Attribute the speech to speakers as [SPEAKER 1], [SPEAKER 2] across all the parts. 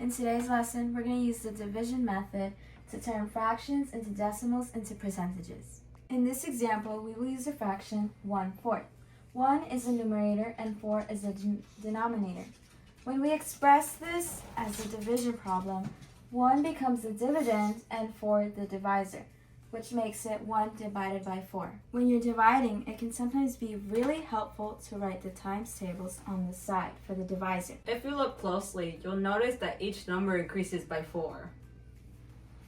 [SPEAKER 1] In today's lesson, we're going to use the division method to turn fractions into decimals into percentages. In this example, we will use the fraction 1/4. 1 is the numerator and 4 is the denominator. When we express this as a division problem, 1 becomes the dividend and 4 the divisor, which makes it 1 divided by 4. When you're dividing, it can sometimes be really helpful to write the times tables on the side for the divisor.
[SPEAKER 2] If you look closely, you'll notice that each number increases by 4.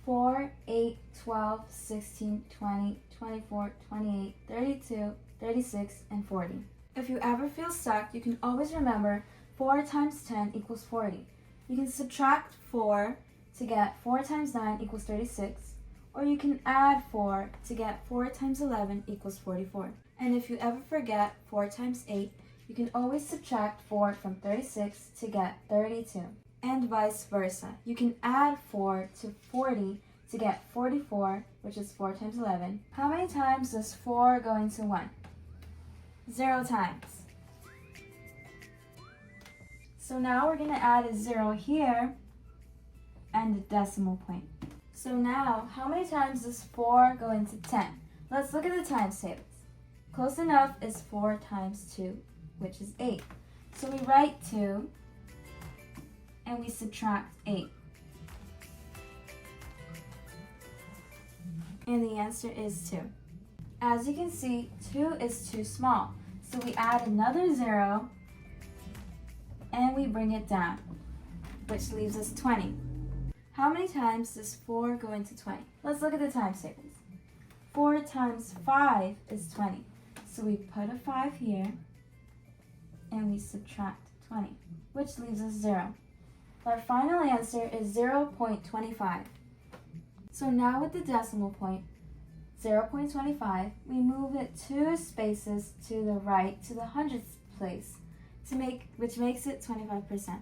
[SPEAKER 1] 4, 8, 12, 16, 20, 24, 28, 32, 36, and 40. If you ever feel stuck, you can always remember 4 times 10 equals 40. You can subtract 4 to get 4 times 9 equals 36, or you can add 4 to get 4 times 11 equals 44. And if you ever forget 4 times 8, you can always subtract 4 from 36 to get 32. And vice versa. You can add 4 to 40 to get 44, which is 4 times 11. How many times does 4 go into 1? 0 times. So now we're going to add a 0 here and a decimal point. So now, how many times does 4 go into 10? Let's look at the times tables. Close enough is 4 times 2, which is 8. So we write 2 and we subtract 8. And the answer is 2. As you can see, 2 is too small. So we add another 0 and we bring it down, which leaves us 20. How many times does 4 go into 20? Let's look at the times tables. 4 times 5 is 20. So we put a 5 here and we subtract 20, which leaves us 0. Our final answer is 0.25. So now with the decimal point, 0.25, we move it 2 spaces to the right to the hundredths place, which makes it 25%.